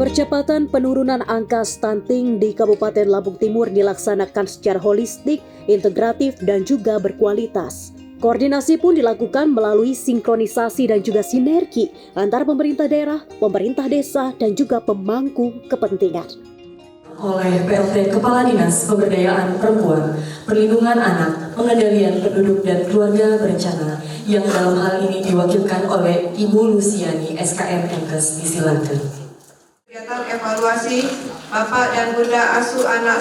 Percepatan penurunan angka stunting di Kabupaten Lampung Timur dilaksanakan secara holistik, integratif, dan juga berkualitas. Koordinasi pun dilakukan melalui sinkronisasi dan juga sinergi antara pemerintah daerah, pemerintah desa, dan juga pemangku kepentingan. Oleh PLT Kepala Dinas Pemberdayaan Perempuan, Perlindungan Anak, Pengendalian Penduduk dan Keluarga Berencana yang dalam hal ini diwakilkan oleh Ibu Luciani SKM Enkes disilakan. Kegiatan evaluasi Bapak dan Bunda Asuh anak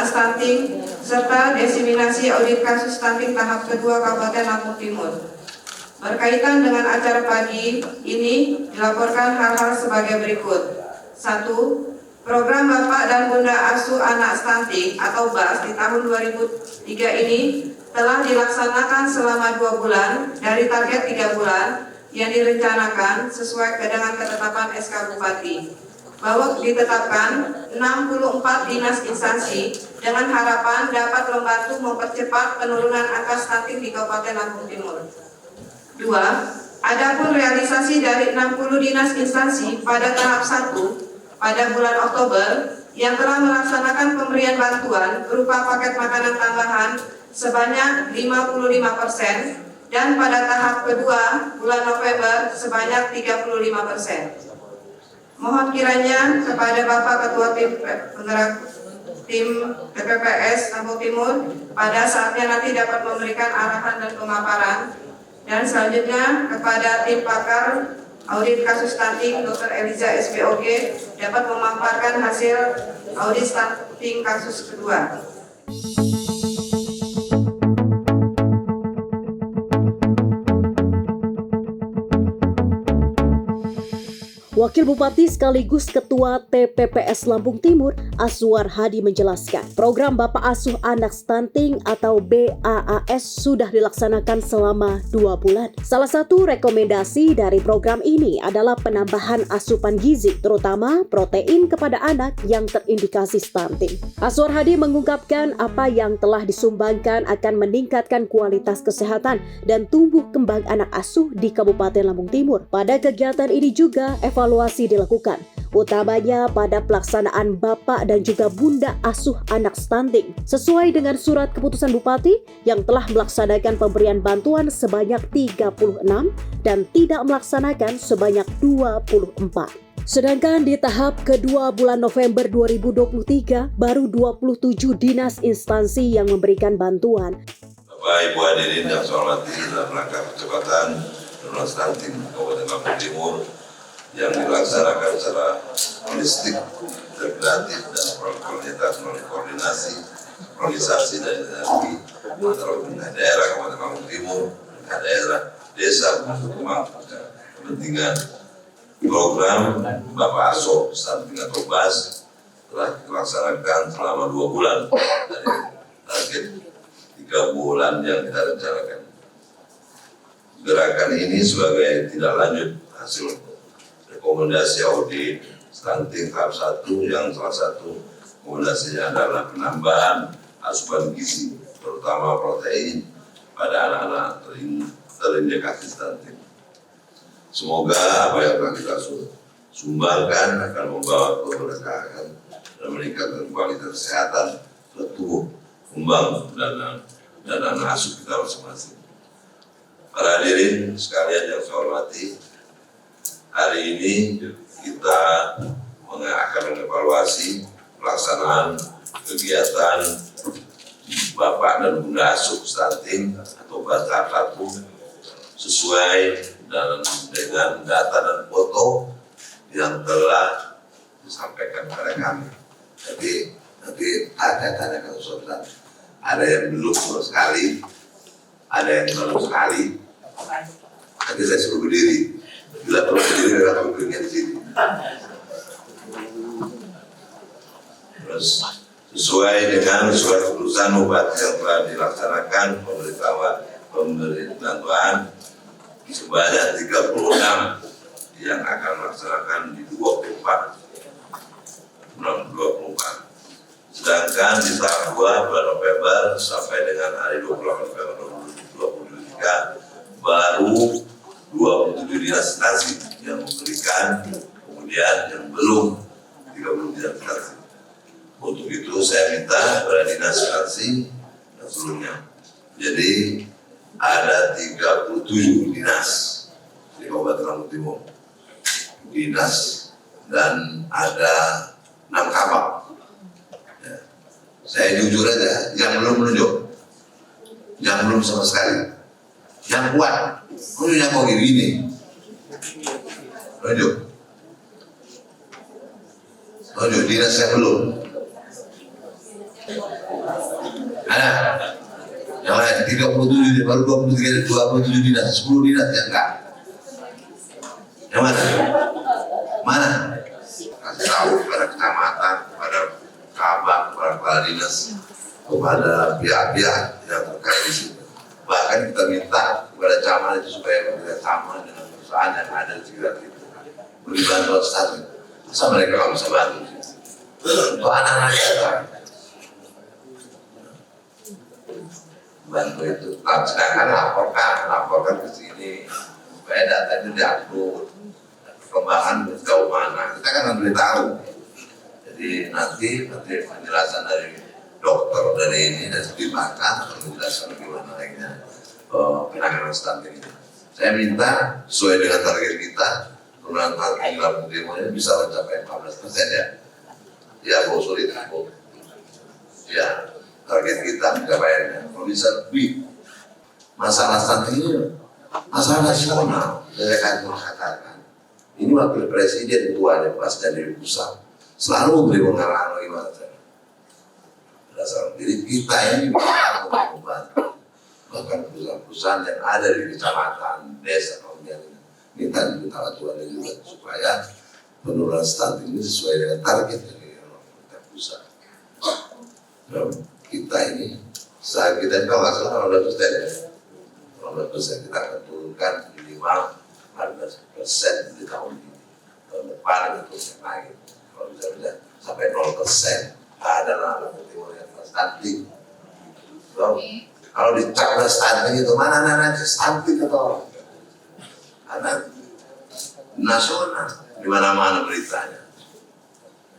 stunting serta diseminasi audit kasus stunting tahap kedua Kabupaten Lampung Timur. Berkaitan dengan acara pagi ini dilaporkan hal-hal sebagai berikut. 1. Program Bapak dan Bunda Asuh Anak Stunting atau BAS di tahun 2003 ini telah dilaksanakan selama 2 bulan dari target 3 bulan yang direncanakan sesuai dengan ketetapan SK Bupati, bahwa ditetapkan 64 dinas instansi dengan harapan dapat membantu mempercepat penurunan angka stunting di Kabupaten Lampung Timur. 2. Adapun realisasi dari 60 dinas instansi pada tahap 1 pada bulan Oktober yang telah melaksanakan pemberian bantuan berupa paket makanan tambahan sebanyak 55%, dan pada tahap kedua bulan November sebanyak 35%. Mohon kiranya kepada Bapak Ketua Tim PPPS Lampung Timur pada saatnya nanti dapat memberikan arahan dan pemaparan, dan selanjutnya kepada tim pakar audit kasus stunting Dr. Eliza SPOG dapat memaparkan hasil audit stunting kasus kedua. Wakil Bupati sekaligus Ketua TPPS Lampung Timur, Aswar Hadi menjelaskan, program Bapak Asuh Anak Stunting atau BAAS sudah dilaksanakan selama 2 bulan. Salah satu rekomendasi dari program ini adalah penambahan asupan gizi, terutama protein kepada anak yang terindikasi stunting. Aswar Hadi mengungkapkan apa yang telah disumbangkan akan meningkatkan kualitas kesehatan dan tumbuh kembang anak asuh di Kabupaten Lampung Timur. Pada kegiatan ini juga evaluasi dilakukan, utamanya pada pelaksanaan Bapak dan juga Bunda Asuh Anak Stunting, sesuai dengan surat keputusan Bupati yang telah melaksanakan pemberian bantuan sebanyak 36 dan tidak melaksanakan sebanyak 24. Sedangkan di tahap kedua bulan November 2023, baru 27 dinas instansi yang memberikan bantuan. Bapak Ibu hadirin yang saya hormati, dalam rangka percepatan penurunan stunting Kabupaten Lampung Timur yang dilaksanakan secara holistik, integratif, dan berkualitas melalui koordinasi, organisasi, dan energi antara pemerintah daerah Kabupaten Lampung Timur, pemerintah daerah, desa, kepentingan. Program Bapak Asuh Stunting atau BAS telah dilaksanakan selama 2 bulan dari target 3 bulan yang kita rencanakan. Gerakan ini sebagai tindak lanjut hasil rekomendasi audit stunting tahap 1 yang salah satu rekomendasinya adalah penambahan asupan gizi, terutama protein pada anak-anak terindikasi stunting. Semoga apa yang telah kita sumbangkan akan membawa keberkahan dan meningkatkan kualitas kesehatan, tumbuh kembang dan anak asuh kita masing-masing. Para hadirin sekalian yang saya hormati, hari ini kita akan mengevaluasi pelaksanaan kegiatan Bapak dan Bunda Asuh Stunting atau BAS tahap 1 sesuai dengan data dan foto yang telah disampaikan kepada kami. Tapi nanti ada tanyakan sesuatu. Ada yang belum sama sekali, ada yang baru sekali. Nanti saya suruh berdiri. Bila perlu berdiri, akan berdiri di sini. Terus sesuai dengan surat keputusan Bupati yang telah dilaksanakan pemberi bantuan sebanyak 36 yang akan melaksanakan di 24 bulan 24. Sedangkan di tahap 2 bulan November sampai dengan hari 28 November 2023 baru 27 dinas instansi yang memberikan kemudian yang belum 33 fraksi. Untuk itu saya minta kepada dinas fraksi dan seluruhnya. Jadi ada 37 dinas di Kabupaten Lampung Timur, dinas, dan ada 6 kapal. Ya. Saya jujur aja, yang belum menunjuk, yang belum sama sekali, yang kuat, menunjuknya kok gini, menunjuk, dinas yang belum. Ada yang lain 37, baru 27 dinas, 10 dinas yang enggak. Yang mana? Mana? Kasih tahu kepada kecamatan, kepada kabak, kepada kepala dinas, kepada pihak-pihak yang terkait di sini. Bahkan kita minta kepada camat itu supaya bekerja sama dengan perusahaan yang ada di sekitar itu, beri bantuan status. Masa mereka nggak bisa bantu? Untuk anak-anak kita bantu itu. Nah, sedangkan laporkan ke sini supaya data itu diupload, perkembangan sejauh mana kita kan harus tahu. Jadi nanti penjelasan dari dokter dari ini dan dimakan akan menjelaskan bagaimana lainnya penanganan stunting ini. Saya minta sesuai dengan target kita, penurunan stunting Lampung Timur ini bisa mencapai 14% ya. Ya, sulit ya, target kita pencapaiannya. Kalau bisa lebih, masalah stunting ini masalah nasional. Saya akan mengatakan, ini wakil presiden tuanya pas dari pusat selalu beri pengarahan bagaimana cara. Jadi kita ini bisa membantu bahkan perusahaan-perusahaan yang ada di kecamatan, desa, kemudian minta bantuan juga supaya penurunan stunting ini sesuai dengan target dari pemerintah pusat. Nah, kita ini saat kita kalau nggak salah 15% kita akan turunkan minimal 14% di tahun ini. Tahun depan itu yang naik. Kalau bisa sampai 0%, ada Lampung Timur yang stunting. Kalau dicap stunting itu mana anak stunting atau anak nasional di mana-mana beritanya.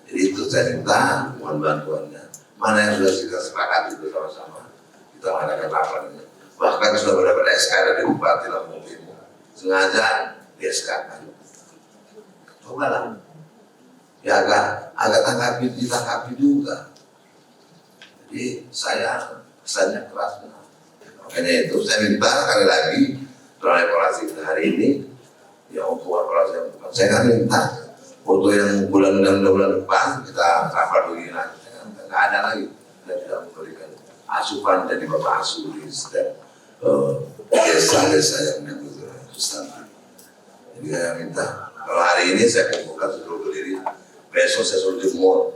Jadi itu saya minta mohon bantuannya. Mana yang sudah kita sepakati bersama-sama, kita mengadakan laporannya. Bahkan sudah mendapat SK dari Bupati Lampung Timur, sengaja di SK-kan. Coba lah, ya agak ditangkapi juga. Jadi saya pesannya keras. Makanya itu saya minta sekali lagi dalam evaluasi hari ini, ya untuk evaluasi yang depan. Saya kan minta foto yang bulan depan kita rapat begini lagi. Nggak ada lagi, kita tidak memberikan asupan dari bapak asuh di setiap desa-desa yang membutuhkan stunting. Jadi saya minta, kalau hari ini saya kumpulkan seluruh berdiri, besok saya suruh jemur.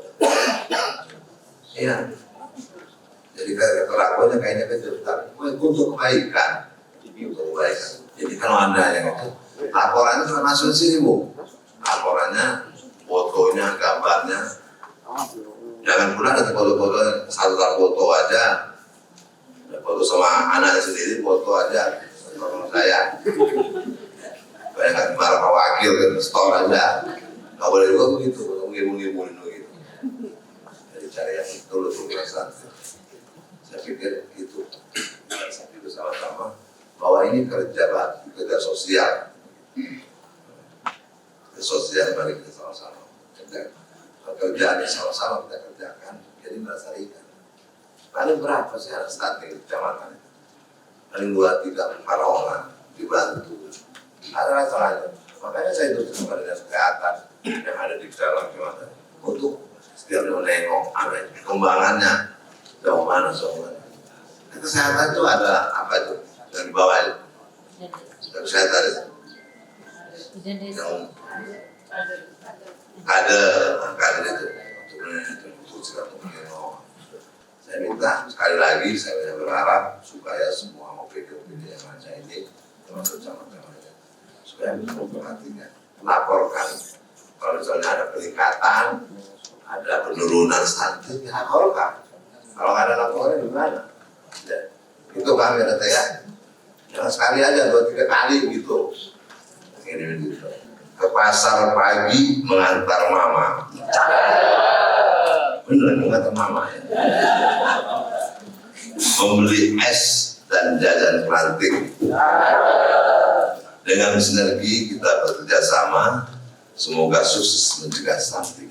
Iya. Jadi kelakuannya kayaknya kecil, tapi untuk kebaikan. Jadi kalau Anda yang itu, laporannya sudah masuk ke sini, Bu. Laporannya, fotonya, gambarnya. Jangan pula ada foto-foto, satu foto aja. Foto sama anaknya sendiri, foto aja. Sama saya. Supaya nggak dimarah sama wakil, kan store aja. Nggak boleh juga begitu, ngimu-ngimuin begitu. Jadi cari yang betul untuk perasaan. Saya pikir itu bersama-sama bahwa ini kerja sosial. Kerja sosial mari kita sama-sama pekerjaan yang sama-sama kita kerjakan, jadi melestarikan. Paling berapa sih anak stunting di kecamatan? Paling 2-3-4 orang dibantu. Ada masalahnya. Makanya saya itu kepada dinas kesehatan yang ada di dalam kecamatan untuk setiap menengok anak perkembangannya. Jauh mana soalnya. Kesehatan itu ada apa itu yang dibawa itu? Kesehatan itu. Yang ada itu untuk silaturahmi. Saya minta sekali lagi saya berharap supaya semua opini yang ada ini termasuk sama-sama supaya bisa memperhatikan, laporkan kalau misalnya ada peningkatan, ada penurunan stunting, ya laporkan. Kalau nggak ada laporan gimana? Ya, itu kami ada ya. Jangan sekali aja 2-3 kali gitu. Ini gitu. ke pasar pagi mengantar mama. Beneran mengantar mama ya. Membeli es dan jajan pelanting. Dengan sinergi kita bekerja sama, semoga sukses mencegah stunting.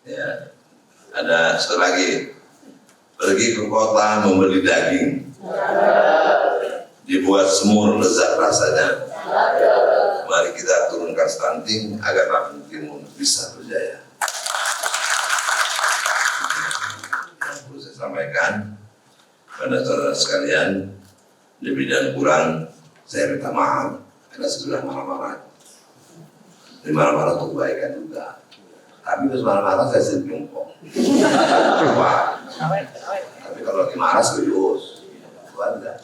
Ya, ada satu lagi, pergi ke kota membeli daging, dibuat semur lezat rasanya. Mari kita turunkan stunting agar Lampung Timur bisa berjaya. Yang perlu saya sampaikan pada saudara sekalian, lebih dan kurang saya minta maaf karena sudah marah-marah. Ini marah-marah untuk kebaikan juga. Tapi terus marah-marah saya sendiri jongkok. Tapi kalau lagi marah serius, itu ada.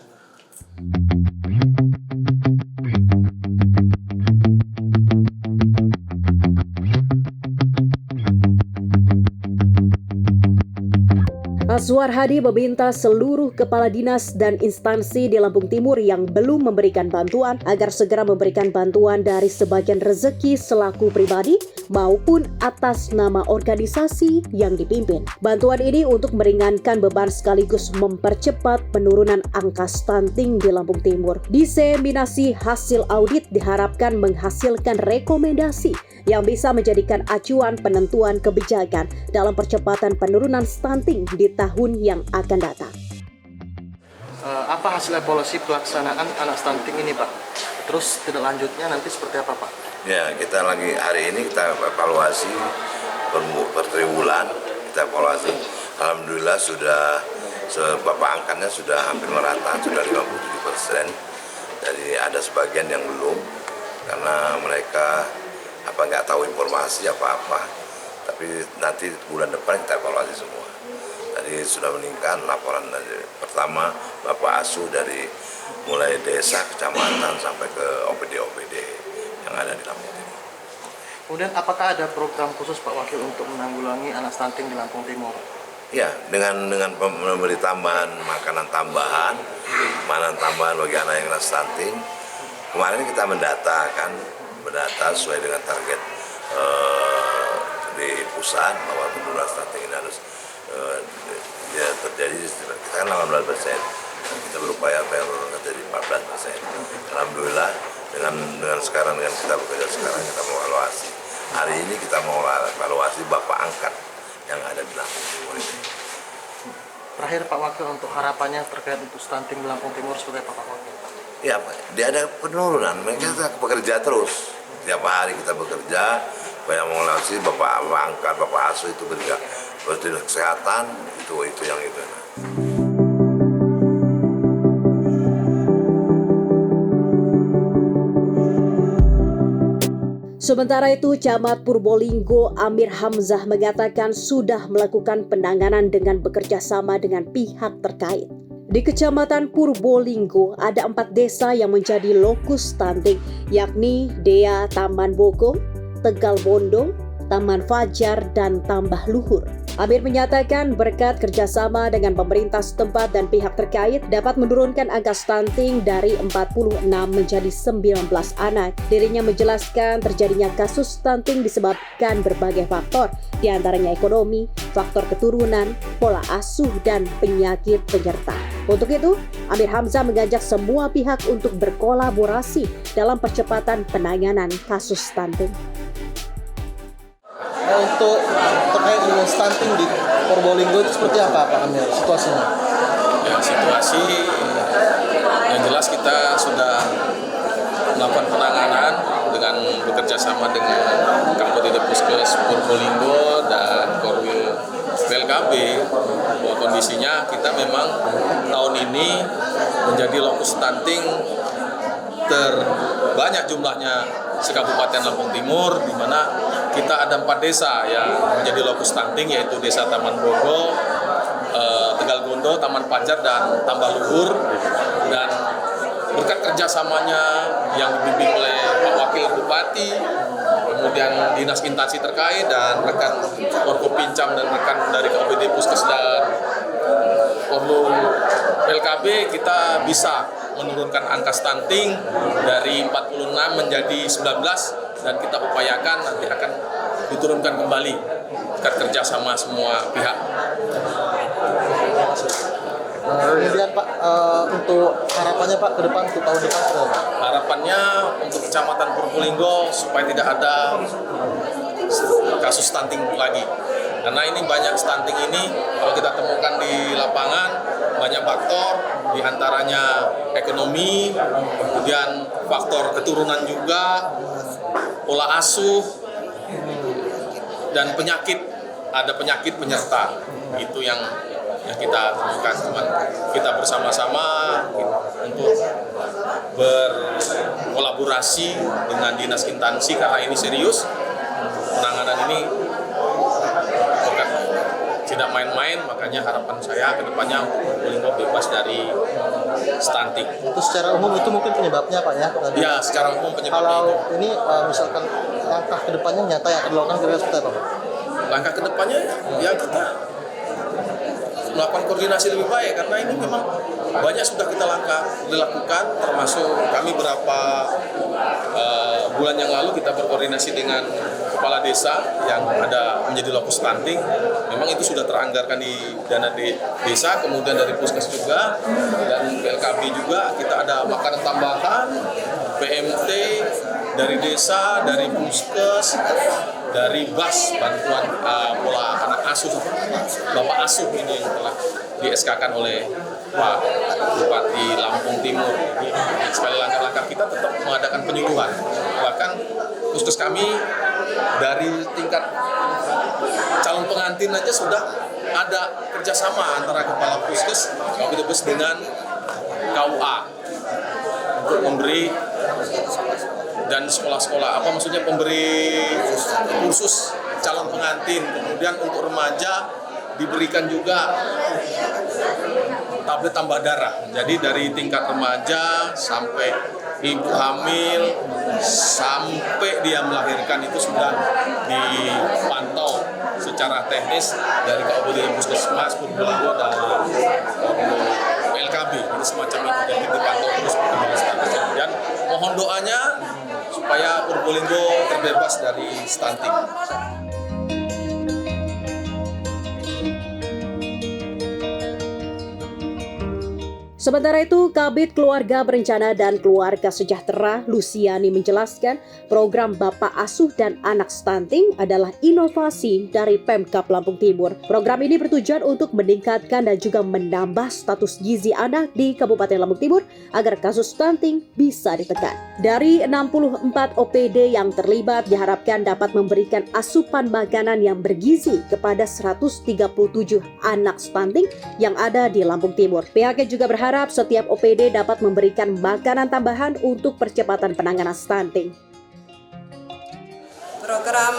Azwar Hadi meminta seluruh kepala dinas dan instansi di Lampung Timur yang belum memberikan bantuan agar segera memberikan bantuan dari sebagian rezeki selaku pribadi maupun atas nama organisasi yang dipimpin. Bantuan ini untuk meringankan beban sekaligus mempercepat penurunan angka stunting di Lampung Timur. Diseminasi hasil audit diharapkan menghasilkan rekomendasi yang bisa menjadikan acuan penentuan kebijakan dalam percepatan penurunan stunting di tahun yang akan datang. Apa hasil evaluasi pelaksanaan anak stunting ini, Pak? Terus tindak lanjutnya nanti seperti apa, Pak? Ya, kita lagi hari ini kita evaluasi per triwulan, kita evaluasi. Alhamdulillah sudah Bapak angkanya sudah hampir merata, sudah 57%. Jadi ada sebagian yang belum karena mereka nggak tahu informasi apa-apa. Tapi nanti bulan depan kita evaluasi semua. Tadi sudah meningkat laporan dari pertama Bapak Asuh dari mulai desa, kecamatan sampai ke OPD yang ada di Lampung Timur. Kemudian apakah ada program khusus Pak Wakil untuk menanggulangi anak stunting di Lampung Timur? Ya, dengan memberi tambahan makanan tambahan bagi anak yang kena stunting. Kemarin kita mendata sesuai dengan target di pusat bahwa penurunan stunting ini harus terjadi kita kan 18%, kita berupaya menjadi 14%. Alhamdulillah dengan sekarang dengan kita bekerja sekarang kita mau evaluasi. Hari ini kita mau evaluasi Bapak angkat yang ada di Lampung Timur ini. Terakhir Pak Wakil, untuk harapannya terkait untuk stunting di Lampung Timur seperti apa Pak Wakil? Ya, dia ada penurunan. Kita bekerja terus. Tiap hari kita bekerja supaya mengevaluasi Bapak angkat, Bapak Asuh itu bekerja. Terus kesehatan itu yang itu. Sementara itu, Camat Purbolinggo Amir Hamzah mengatakan sudah melakukan penanganan dengan bekerja sama dengan pihak terkait. Di Kecamatan Purbolinggo ada 4 desa yang menjadi lokus stunting, yakni Dea Taman Bogong, Tegal Bondong, Taman Fajar, dan Tambah Luhur. Amir menyatakan berkat kerjasama dengan pemerintah setempat dan pihak terkait dapat menurunkan angka stunting dari 46 menjadi 19 anak. Dirinya menjelaskan terjadinya kasus stunting disebabkan berbagai faktor, diantaranya ekonomi, faktor keturunan, pola asuh, dan penyakit penyerta. Untuk itu, Amir Hamzah mengajak semua pihak untuk berkolaborasi dalam percepatan penanganan kasus stunting. Untuk terkait dengan stunting di Purbolinggo itu seperti apa Pak Amir situasinya? Ya, situasi yang jelas kita sudah melakukan penanganan dengan bekerja sama dengan Kapolri Puskes Purbolinggo dan Korwil PLKB. Bahwa kondisinya kita memang tahun ini menjadi lokus stunting terbanyak jumlahnya se-Kabupaten Lampung Timur, di mana kita ada 4 desa yang menjadi lokus stunting, yaitu Desa Taman Bogong, Tegal Gondo, Taman Fajar, dan Tambah Luhur. Dan berkat kerjasamanya yang dibimbing oleh Pak Wakil Bupati, kemudian dinas instansi terkait dan rekan Forkopincam dan rekan dari KPD Puskes dan Korlu LKB, kita bisa menurunkan angka stunting dari 46 menjadi 19 dan kita upayakan nanti akan diturunkan kembali kerja sama semua pihak. Kemudian Pak, untuk harapannya Pak ke depan, untuk tahun depan seperti apa? Harapannya untuk Kecamatan Purbolinggo supaya tidak ada kasus stunting lagi. Karena ini banyak stunting ini kalau kita temukan di lapangan banyak faktor, diantaranya ekonomi, kemudian faktor keturunan juga, pola asuh, dan penyakit. Ada penyakit penyerta. Itu yang kita temukan. Cuman kita bersama-sama untuk berkolaborasi dengan dinas instansi karena ini serius. Penanganan ini bukan tidak main-main, makanya harapan saya ke depannya Purbolinggo bebas dari stunting. Itu secara umum itu mungkin penyebabnya Pak ya? Tadi. Ya, secara umum penyebabnya Kalau itu. ini misalkan langkah ke depannya nyata yang akan dilakukan kira-kira seperti apa Pak? Langkah ke depannya ya kita melakukan koordinasi lebih baik karena ini memang banyak sudah kita lakukan, termasuk kami beberapa bulan yang lalu kita berkoordinasi dengan kepala desa yang ada menjadi lokus stunting. Memang itu sudah teranggarkan di dana desa, kemudian dari Puskes juga dan LKB juga kita ada makanan tambahan, PMT dari desa, dari Puskes, dari BAS bantuan pola anak asuh, Bapak Asuh ini yang telah di-SK-kan oleh Pak Bupati Lampung Timur. Jadi sekali langkah-langkah kita tetap mengadakan penyuluhan. Bahkan Puskes kami dari tingkat calon pengantin aja sudah ada kerjasama antara Kepala Puskes Kabupaten dengan KUA untuk memberi dan sekolah-sekolah pemberi kursus calon pengantin, kemudian untuk remaja diberikan juga tablet tambah darah. Jadi dari tingkat remaja sampai ibu hamil sampai dia melahirkan itu sudah dipantau secara teknis dari Kabupaten Puskesmas Purbolinggo dan LKB. Jadi semacam itu, jadi dipantau terus perkembangan status. Dan mohon doanya supaya Purbolinggo terbebas dari stunting. Sementara itu, Kabid Keluarga Berencana dan Keluarga Sejahtera Luciani menjelaskan program Bapak Asuh dan Anak Stunting adalah inovasi dari Pemkab Lampung Timur. Program ini bertujuan untuk meningkatkan dan juga menambah status gizi anak di Kabupaten Lampung Timur agar kasus stunting bisa ditekan. Dari 64 OPD yang terlibat diharapkan dapat memberikan asupan makanan yang bergizi kepada 137 anak stunting yang ada di Lampung Timur. Pihaknya juga berharap setiap OPD dapat memberikan makanan tambahan untuk percepatan penanganan stunting. Program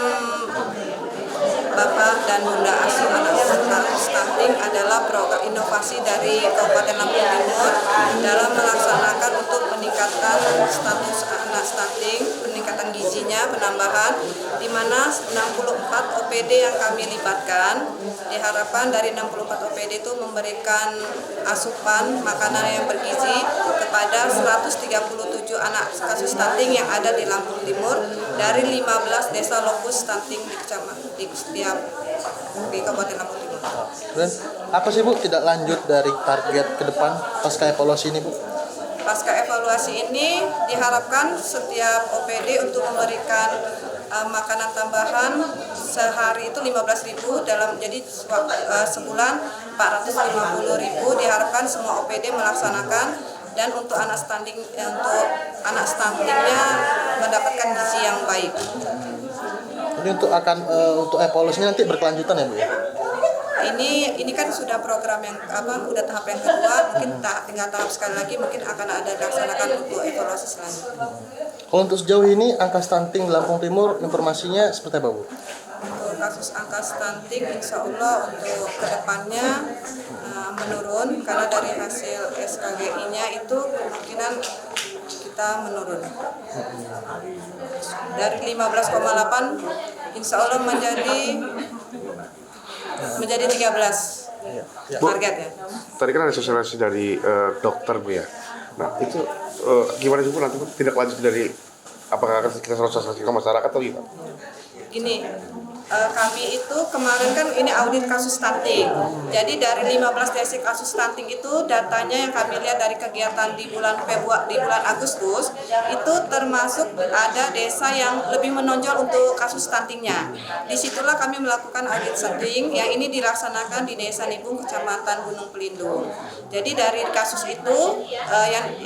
Bapak dan Bunda Asuh Anak Stunting adalah program inovasi dari Kabupaten Lampung Timur dalam melaksanakan untuk meningkatkan status anak stunting, peningkatan gizinya, penambahan, di mana 64 OPD yang kami libatkan, diharapkan dari 64 OPD itu memberikan asupan makanan yang bergizi kepada 137 anak kasus stunting yang ada di Lampung Timur dari 15 desa lokus stunting di Kabupaten Lampung Timur. Dan apa sih Bu tidak lanjut dari target ke depan pasca evaluasi ini Bu? Pasca evaluasi ini diharapkan setiap OPD untuk memberikan makanan tambahan sehari itu 15.000 dalam jadi sebulan 450.000. Diharapkan semua OPD melaksanakan dan untuk anak stuntingnya mendapatkan gizi yang baik. Ini untuk evaluasinya nanti berkelanjutan ya Bu ya? Ini kan sudah program yang udah tahap yang kedua, mungkin tinggal tahap sekali lagi mungkin akan ada dilaksanakan untuk evaluasi selanjutnya. Kalau untuk sejauh ini angka stunting Lampung Timur informasinya seperti apa Bu? Untuk kasus angka stunting insya Allah untuk kedepannya menurun karena dari hasil SKGI-nya itu kemungkinan kita menurun dari 15,8 insya Allah menjadi 13 target ya. Tadi kan ada sosialisasi dari dokter Bu ya. Nah itu gimana juga nanti tindak lanjut dari apakah kita sosialisasi ke masyarakat atau gimana? Gini, kami itu kemarin kan ini audit kasus stunting. Jadi dari 15 desa kasus stunting itu datanya yang kami lihat dari kegiatan di bulan Agustus itu termasuk ada desa yang lebih menonjol untuk kasus stuntingnya. Disitulah kami melakukan audit stunting yang ini dilaksanakan di Desa Nibung, Kecamatan Gunung Pelindung. Jadi dari kasus itu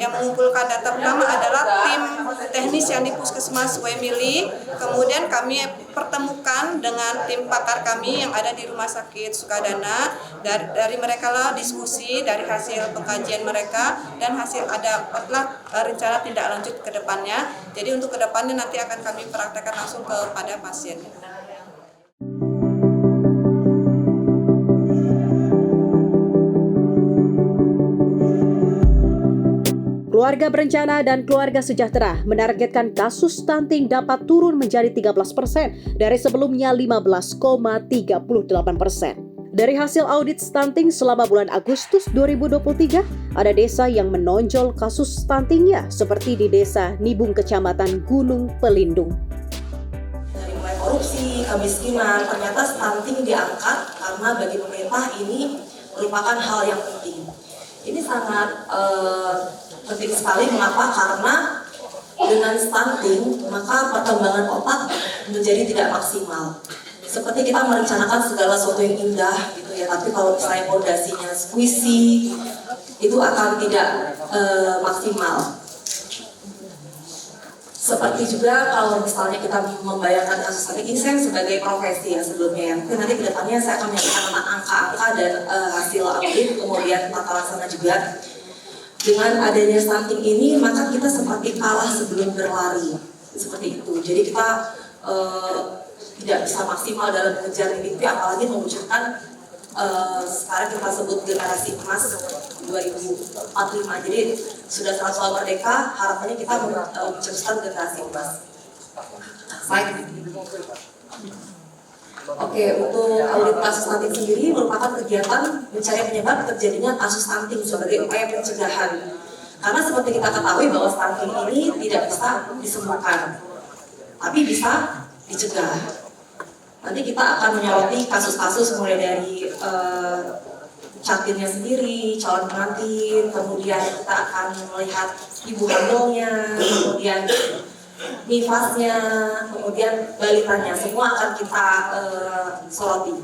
yang mengumpulkan data pertama adalah tim teknis yang di Puskesmas Wemili. Kemudian kami pertemukan dengan tim pakar kami yang ada di Rumah Sakit Sukadana. Dari mereka lah diskusi dari hasil pengkajian mereka dan hasil adapatlah rencana tindak lanjut ke depannya. Jadi untuk ke depannya nanti akan kami praktekkan langsung kepada pasien. Keluarga Berencana dan Keluarga Sejahtera menargetkan kasus stunting dapat turun menjadi 13% dari sebelumnya 15,38%. Dari hasil audit stunting selama bulan Agustus 2023, ada desa yang menonjol kasus stuntingnya seperti di Desa Nibung, Kecamatan Gunung Pelindung. Dari mulai korupsi, kemiskinan, ternyata stunting diangkat karena bagi pemerintah ini merupakan hal yang penting. Ini sangat penting sekali. Mengapa? Karena dengan stunting maka perkembangan otak menjadi tidak maksimal. Seperti kita merencanakan segala sesuatu yang indah gitu ya, tapi kalau misalnya fondasinya squishy itu akan tidak maksimal. Seperti juga kalau misalnya kita membayangkan kasus stunting, ini saya sebagai profesi ya sebelumnya ya, nanti kedepannya saya akan menyampaikan tentang angka-angka dan hasil audit, kemudian tata laksana juga. Dengan adanya stunting ini, maka kita seperti kalah sebelum berlari, seperti itu. Jadi kita tidak bisa maksimal dalam mengejar mimpi, apalagi mewujudkan sekarang kita sebut generasi emas 2045. Jadi sudah 100 tahun merdeka, harapannya kita mencetuskan generasi emas. Oke, untuk audit kasus stunting sendiri merupakan kegiatan mencari penyebab terjadinya kasus stunting sebagai upaya pencegahan. Karena seperti kita ketahui bahwa stunting ini tidak bisa disembuhkan, tapi bisa dicegah. Nanti kita akan menyoroti kasus-kasus mulai dari cantinnya sendiri, calon pengantin, kemudian kita akan melihat ibu hamilnya, kemudian nifasnya, kemudian balitanya, semua akan kita soroti.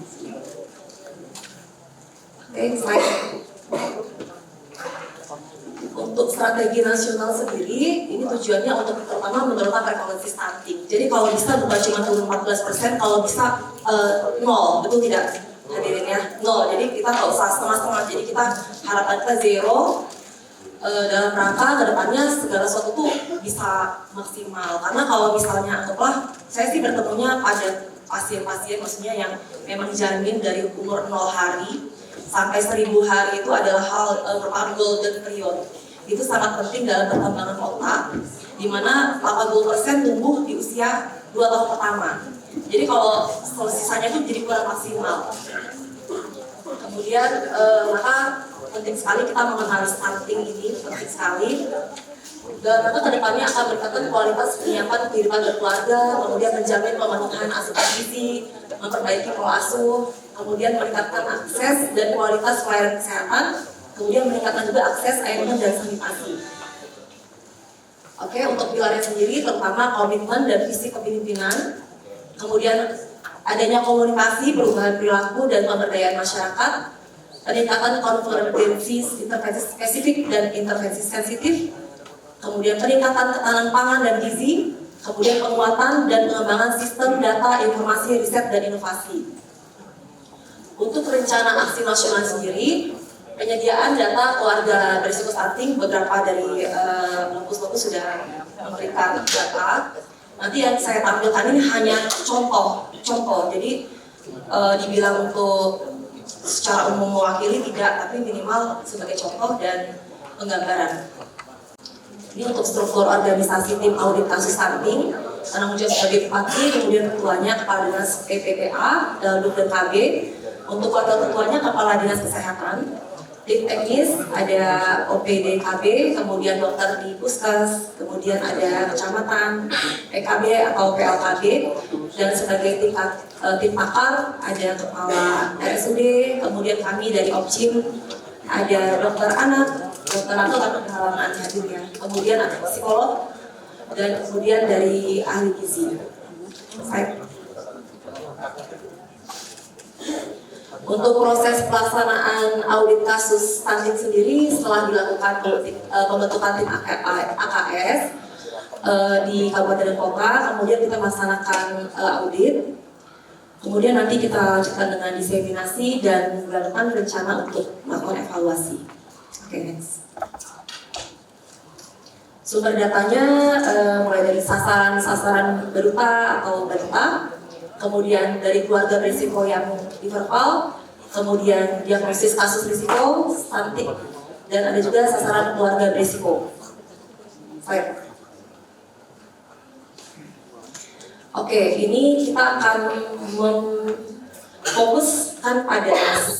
Oke, slide. Untuk strategi nasional sendiri, ini tujuannya untuk pertama menurunkan prevalensi stunting. Jadi kalau bisa bukan cuma turun 14%, kalau bisa 0, betul tidak hadirin ya? 0, jadi kita nggak usah setengah-setengah, jadi kita harapan kita 0. Dalam rangka kedepannya segala sesuatu tuh bisa maksimal. Karena kalau misalnya anggaplah saya sih bertemunya pada pasien-pasien maksudnya yang memang janin dari umur 0 hari sampai 1000 hari itu adalah hal merupakan golden period. Itu sangat penting dalam perkembangan otak, di mana 80% tumbuh di usia 2 tahun pertama. Jadi kalau sisanya itu jadi kurang maksimal. Kemudian maka penting sekali kita mengenali stunting ini, penting sekali. Dan maka kedepannya akan meningkatkan kualitas penyiapan kehidupan berkeluarga, kemudian menjamin pemenuhan asupan gizi, memperbaiki pola asuh, kemudian meningkatkan akses dan kualitas pelayanan kesehatan, kemudian meningkatkan juga akses air minum dan sanitasi. Oke, untuk pilarnya sendiri terutama komitmen dan visi kepemimpinan, kemudian adanya komunikasi, perubahan perilaku dan pemberdayaan masyarakat, peningkatan konvergensi intervensi spesifik dan intervensi sensitif, kemudian peningkatan ketahanan pangan dan gizi, kemudian penguatan dan pengembangan sistem data, informasi, riset, dan inovasi. Untuk rencana aksi nasional sendiri, penyediaan data keluarga berisiko stunting, beberapa dari lokus-lokus sudah memberikan data. Nanti yang saya tampilkan ini hanya contoh. Jadi dibilang untuk secara umum mewakili tidak, tapi minimal sebagai contoh dan penggambaran. Ini untuk struktur organisasi tim audit kasus stunting, penanggung jawab sebagai bupati, kemudian ketuanya kepala dinas PPPA, Daluk dan KB. Untuk wakil ketuanya kepala dinas kesehatan, tim teknis, ada OPD KB, kemudian dokter di puskes, kemudian ada kecamatan, PKB atau PLKB, dan sebagai tim pakar ada kepala RSUD, kemudian kami dari OPCIM, ada dokter anak atau halangan hadirnya, kemudian ada psikolog, dan kemudian dari ahli gizi. Untuk proses pelaksanaan audit kasus stunting sendiri setelah dilakukan pembentukan tim AKS di Kabupaten dan Kota, kemudian kita melaksanakan audit, kemudian nanti kita lanjutkan dengan diseminasi dan bulan depan rencana untuk melakukan evaluasi. Oke, next. Sumber datanya mulai dari sasaran berupa atau data, kemudian dari keluarga berisiko yang diverbal, kemudian diagnosis kasus risiko, stunting, dan ada juga sasaran keluarga berisiko. Oke, ini kita akan memfokuskan pada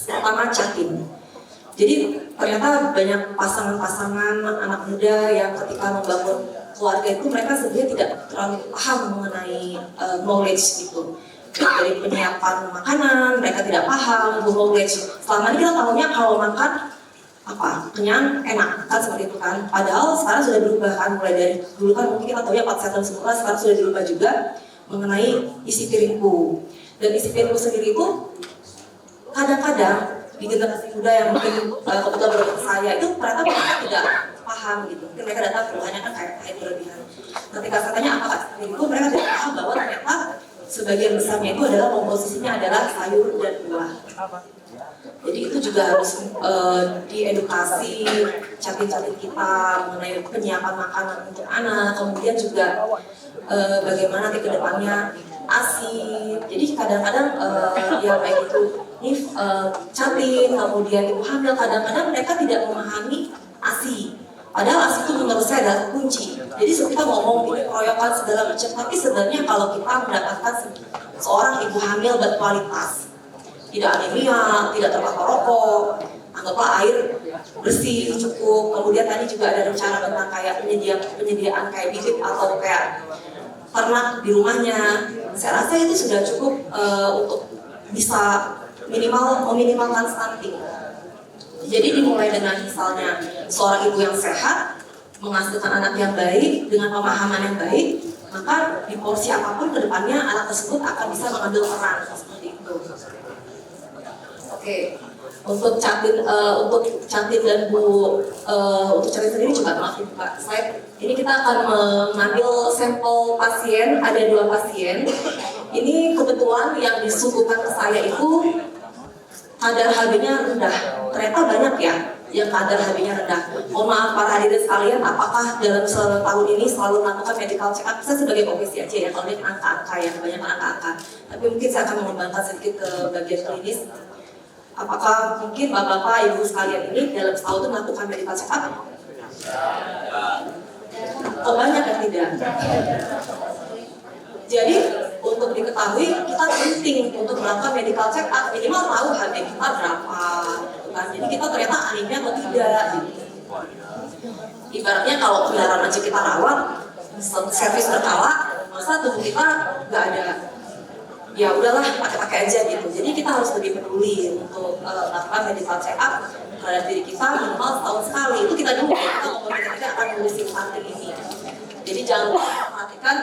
pertama catin. Jadi ternyata banyak pasangan-pasangan anak muda yang ketika membangun keluarga itu mereka sebenarnya tidak terlalu paham mengenai knowledge gitu. Dari penyiapan makanan, mereka tidak paham knowledge. Selama ini kita tahunya kalau makan kenyang, enak, kan seperti itu kan. Padahal sekarang sudah berubah kan, mulai dari dulu kan mungkin kita tahunya 4 setan sempurna, sekarang sudah dirubah juga mengenai isi piringku. Dan isi piringku sendiri itu kadang-kadang di generasi muda yang mungkin kebetulan berumur saya itu ternyata mereka tidak paham gitu. Mungkin mereka datang keluhannya kan kayak berlebihan. Ketika saya tanya apakah seperti itu, mereka tidak paham bahwa ternyata sebagian besarnya itu adalah komposisinya adalah sayur dan buah. Jadi itu juga harus diedukasi catin-catin kita mengenai penyiapan makanan untuk anak, kemudian juga bagaimana nanti kedepannya ASI. Jadi kadang-kadang yang kayak gitu ini catin, kemudian ibu hamil, kadang-kadang mereka tidak memahami ASI. Padahal ASI itu menurut saya adalah kunci. Jadi kita ngomong ini keroyokan segala macam, tapi sebenarnya kalau kita mendapatkan seorang ibu hamil berkualitas, tidak anemia, tidak terpapar rokok, anggaplah air bersih cukup. Kemudian tadi juga ada rencana tentang kayak penyediaan kayak bibit atau kayak ternak di rumahnya. Saya rasa itu sudah cukup untuk bisa meminimalkan stunting. Jadi dimulai dengan misalnya seorang ibu yang sehat menghasilkan anak yang baik dengan pemahaman yang baik, maka di porsi apapun ke depannya anak tersebut akan bisa mengambil peran seperti itu. Oke, untuk Catin dan Bu untuk Catin sendiri juga maaf Pak, ini kita akan mengambil sampel pasien, ada 2 pasien. Ini kebetulan yang disuguhkan ke saya itu kadar HB-nya rendah. Ternyata banyak ya yang kadar HB-nya rendah. Mohon maaf para hadirin sekalian, apakah dalam tahun ini selalu melakukan medical check up? Saya sebagai profesi aja ya, kalau ini angka-angka ya, banyak angka-angka. Tapi mungkin saya akan mengembangkan sedikit ke bagian klinis. Apakah mungkin bapak-bapak, ibu sekalian ini dalam setahun itu melakukan medical check up? Oh banyak yang tidak. Jadi untuk diketahui kita penting untuk melakukan medical check up, minimal tahu HB kita berapa kan. Jadi kita ternyata anemia atau tidak gitu. Ibaratnya kalau peliharaan aja kita rawat, servis berkala, masa tubuh kita nggak ada, ya udahlah pakai aja gitu. Jadi kita harus lebih peduli untuk melakukan medical check up terhadap diri kita minimal setahun sekali. Itu kita dulu kita ngomongin ketika akan ngurusin stunting ini. Jadi jangan lupa perhatikan.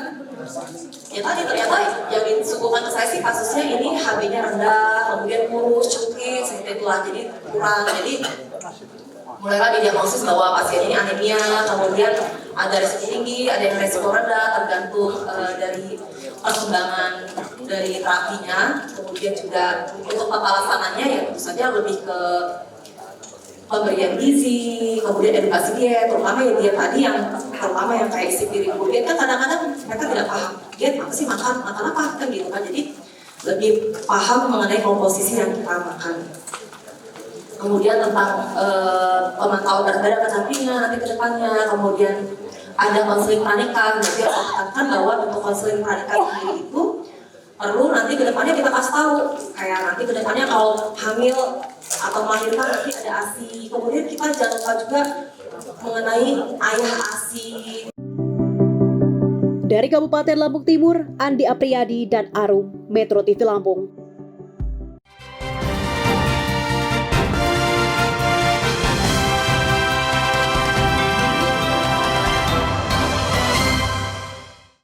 Ya tadi ternyata yang disuguhkan ke saya sih kasusnya ini HB-nya rendah, kemudian kurus, cungkit, seperti itulah, jadi kurang. Jadi mulailah didiagnosis bahwa pasien ini anemia, kemudian ada risiko tinggi, ada yang risiko rendah, tergantung dari perkembangan dari terapinya. Kemudian juga untuk tata laksananya ya tentu saja lebih ke pemberian gizi, kemudian edukasi diet, terutama ya diet tadi terutama yang kayak isi piring. Diet kan kadang-kadang mereka tidak paham, diet apa sih, makan apa kan gitu kan. Jadi lebih paham mengenai komposisi yang kita makan. Kemudian tentang pemantauan berat badan pendampingnya nanti ke depannya, kemudian ada konseling pranikah. Jadi harus dikatakan bahwa untuk konseling pranikah sendiri itu perlu nanti ke depannya kita kasih tahu, kayak nanti ke depannya kalau hamil atau melahirkan nanti ada ASI. Kemudian kita jangan lupa juga mengenai ayah ASI. Dari Kabupaten Lampung Timur, Andi Apriyadi dan Arum, Metro TV Lampung.